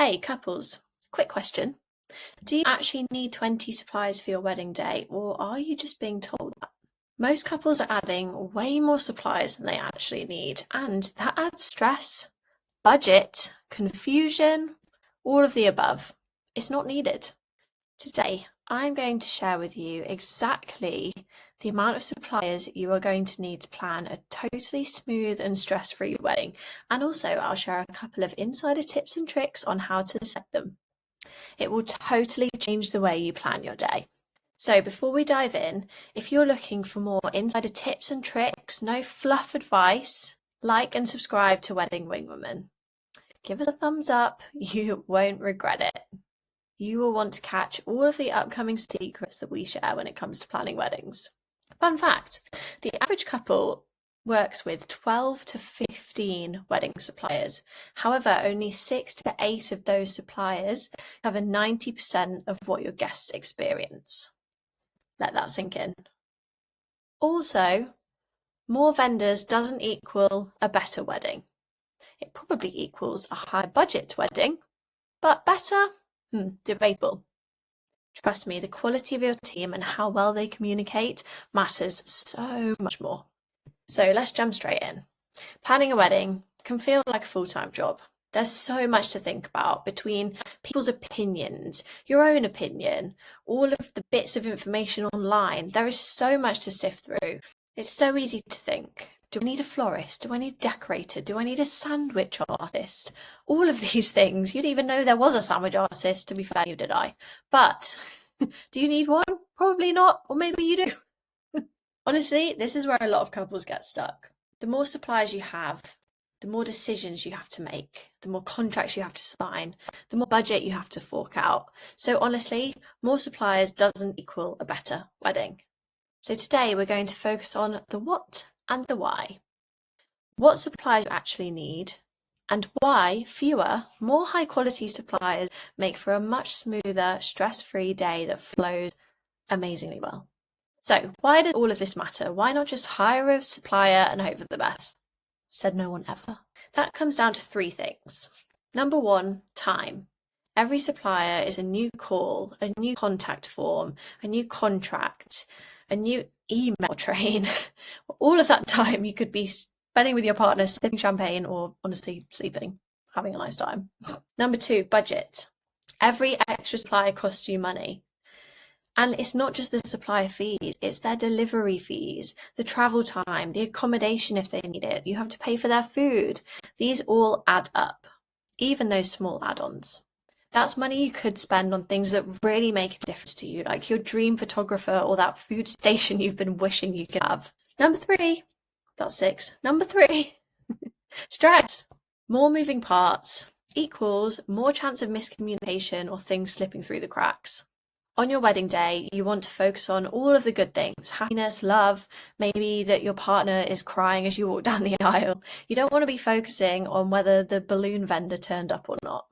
Hey, couples, quick question. Do you actually need 20 supplies for your wedding day, or are you just being told that? Most couples are adding way more supplies than they actually need, and that adds stress, budget, confusion, all of the above. It's not needed. Today, I'm going to share with you exactly the amount of suppliers you are going to need to plan a totally smooth and stress-free wedding. And also, I'll share a couple of insider tips and tricks on how to set them. It will totally change the way you plan your day. So before we dive in, if you're looking for more insider tips and tricks, no fluff advice, like and subscribe to Wedding Wingwoman. Give us a thumbs up, you won't regret it. You will want to catch all of the upcoming secrets that we share when it comes to planning weddings. Fun fact, the average couple works with 12 to 15 wedding suppliers. However, only 6 to 8 of those suppliers cover 90% of what your guests experience. Let that sink in. Also, more vendors doesn't equal a better wedding. It probably equals a high budget wedding, but better? Debatable. Trust me, the quality of your team and how well they communicate matters so much more. So let's jump straight in. Planning a wedding can feel like a full-time job. There's so much to think about between people's opinions, your own opinion, all of the bits of information online. There is so much to sift through. It's so easy to think, do I need a florist? Do I need a decorator? Do I need a sandwich artist? All of these things. You didn't even know there was a sandwich artist, to be fair, neither did I. But do you need one? Probably not, or maybe you do. Honestly, this is where a lot of couples get stuck. The more suppliers you have, the more decisions you have to make, the more contracts you have to sign, the more budget you have to fork out. So honestly, more suppliers doesn't equal a better wedding. So today we're going to focus on the what and the why. What suppliers you actually need, and why fewer, more high quality suppliers make for a much smoother, stress-free day that flows amazingly well. So why does all of this matter? Why not just hire a supplier and hope for the best? Said no one ever. That comes down to 3 things. Number 1, time. Every supplier is a new call, a new contact form, a new contract, a new email train. All of that time you could be spending with your partner, sipping champagne, or honestly sleeping, having a nice time. Number 2, budget. Every extra supplier costs you money. And it's not just the supplier fees, it's their delivery fees, the travel time, the accommodation if they need it. You have to pay for their food. These all add up, even those small add-ons. That's money you could spend on things that really make a difference to you, like your dream photographer or that food station you've been wishing you could have. Number 3, that's 6. Number 3, stress. More moving parts equals more chance of miscommunication or things slipping through the cracks. On your wedding day, you want to focus on all of the good things, happiness, love, maybe that your partner is crying as you walk down the aisle. You don't want to be focusing on whether the balloon vendor turned up or not,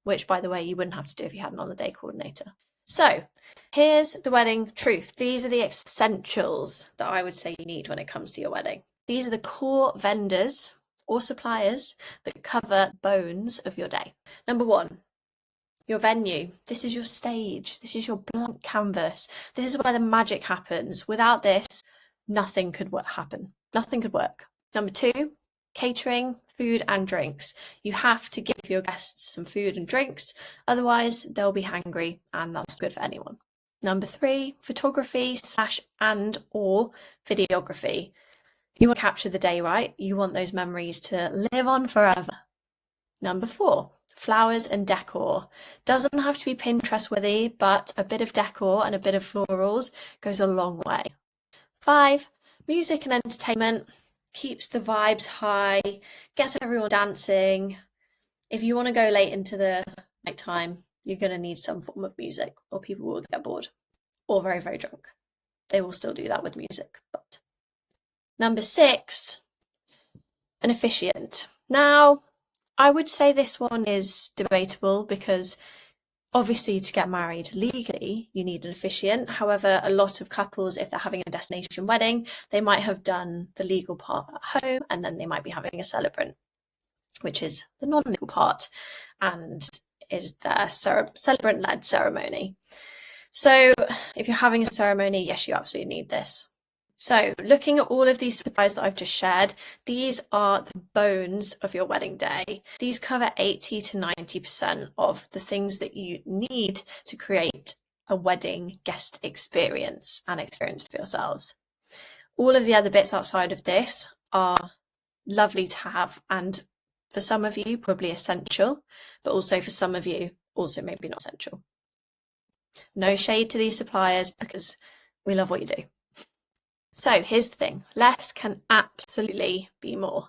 which, by the way, you wouldn't have to do if you had an on-the-day coordinator. So here's the wedding truth. These are the essentials that I would say you need when it comes to your wedding. These are the core vendors or suppliers that cover bones of your day. Number 1, your venue. This is your stage. This is your blank canvas. This is where the magic happens. Without this, nothing could happen. Nothing could work. Number 2, catering, food and drinks. You have to give your guests some food and drinks, otherwise they'll be hangry, and that's good for anyone. Number 3, photography / and or videography. You want to capture the day, right? You want those memories to live on forever. Number 4, flowers and decor. Doesn't have to be Pinterest worthy, but a bit of decor and a bit of florals goes a long way. 5, music and entertainment. Keeps the vibes high, gets everyone dancing. If you want to go late into the night time, you're going to need some form of music, or people will get bored or very, very drunk. They will still do that with music. But number 6, an officiant. Now, I would say this one is debatable because obviously to get married legally, you need an officiant. However, a lot of couples, if they're having a destination wedding, they might have done the legal part at home and then they might be having a celebrant, which is the non-legal part. And is their celebrant-led ceremony. So if you're having a ceremony, yes, you absolutely need this. So looking at all of these supplies that I've just shared, these are the bones of your wedding day. These cover 80 to 90% of the things that you need to create a wedding guest experience and experience for yourselves. All of the other bits outside of this are lovely to have, and for some of you probably essential, but also for some of you also maybe not essential. No shade to these suppliers because we love what you do. So here's the thing, less can absolutely be more.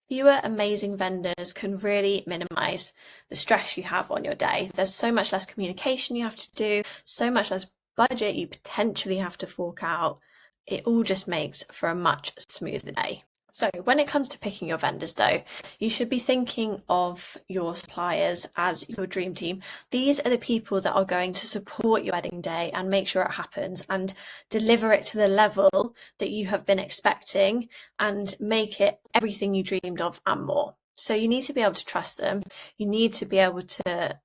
Fewer amazing vendors can really minimize the stress you have on your day. There's so much less communication you have to do, so much less budget you potentially have to fork out. It all just makes for a much smoother day. So when it comes to picking your vendors though, you should be thinking of your suppliers as your dream team. These are the people that are going to support your wedding day and make sure it happens and deliver it to the level that you have been expecting and make it everything you dreamed of and more. So you need to be able to trust them. You need to be able to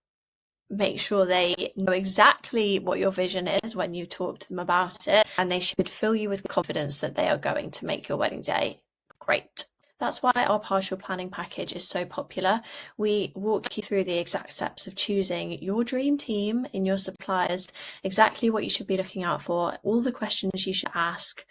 make sure they know exactly what your vision is when you talk to them about it, and they should fill you with confidence that they are going to make your wedding day great. That's why our partial planning package is so popular. We walk you through the exact steps of choosing your dream team in your suppliers, exactly what you should be looking out for, all the questions you should ask,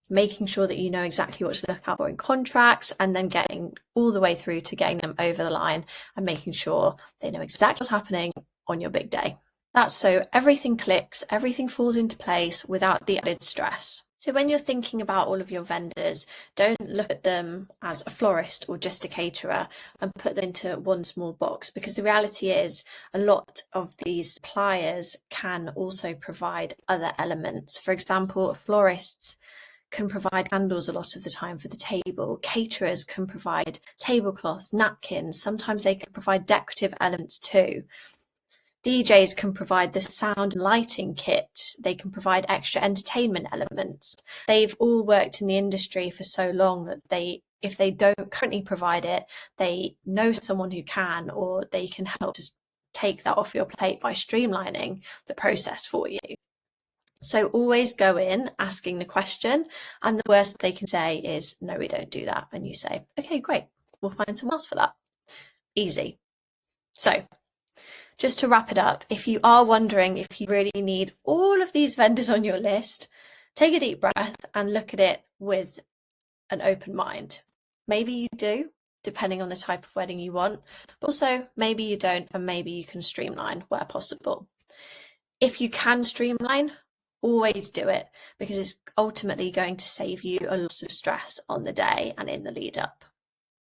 making sure that you know exactly what to look out for in contracts, and then getting all the way through to getting them over the line and making sure they know exactly what's happening on your big day. That's so everything clicks, everything falls into place without the added stress. So when you're thinking about all of your vendors, don't look at them as a florist or just a caterer and put them into one small box, because the reality is a lot of these suppliers can also provide other elements. For example, florists can provide candles a lot of the time for the table. Caterers can provide tablecloths, napkins. Sometimes they can provide decorative elements too. DJs can provide the sound and lighting kit. They can provide extra entertainment elements. They've all worked in the industry for so long that if they don't currently provide it, they know someone who can, or they can help to take that off your plate by streamlining the process for you. So always go in asking the question, and the worst they can say is, no, we don't do that. And you say, okay, great, we'll find someone else for that. Easy. So just to wrap it up, if you are wondering if you really need all of these vendors on your list, take a deep breath and look at it with an open mind. Maybe you do, depending on the type of wedding you want, but also maybe you don't, and maybe you can streamline where possible. If you can streamline, always do it, because it's ultimately going to save you a lot of stress on the day and in the lead up.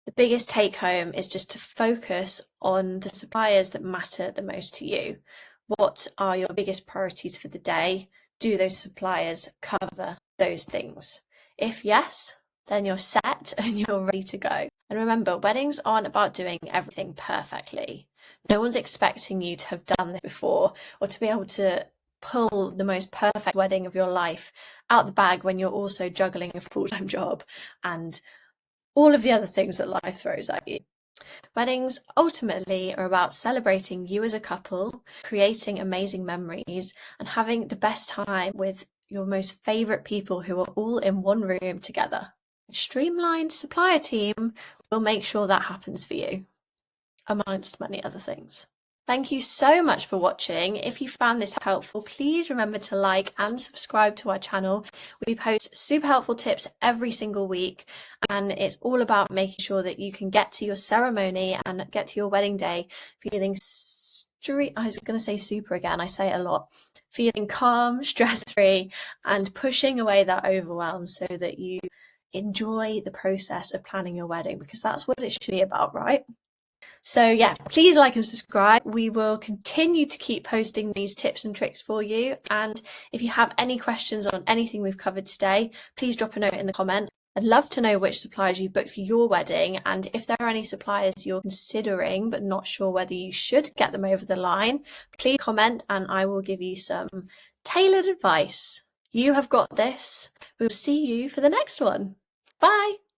The biggest take home is just to focus on the suppliers that matter the most to you. What are your biggest priorities for the day? Do those suppliers cover those things? If yes, then you're set and you're ready to go. And remember, weddings aren't about doing everything perfectly. No one's expecting you to have done this before or to be able to pull the most perfect wedding of your life out the bag when you're also juggling a full-time job and all of the other things that life throws at you. Weddings ultimately are about celebrating you as a couple, creating amazing memories, and having the best time with your most favourite people who are all in one room together. A streamlined supplier team will make sure that happens for you, amongst many other things. Thank you so much for watching. If you found this helpful, please remember to like and subscribe to our channel. We post super helpful tips every single week, and it's all about making sure that you can get to your ceremony and get to your wedding day feeling I was going to say super again, I say it a lot, feeling calm, stress-free, and pushing away that overwhelm so that you enjoy the process of planning your wedding, because that's what it should be about, right? So yeah, please like and subscribe. We will continue to keep posting these tips and tricks for you. And if you have any questions on anything we've covered today, please drop a note in the comment. I'd love to know which suppliers you booked for your wedding, and if there are any suppliers you're considering but not sure whether you should get them over the line, please comment and I will give you some tailored advice. You have got this. We'll see you for the next one. Bye.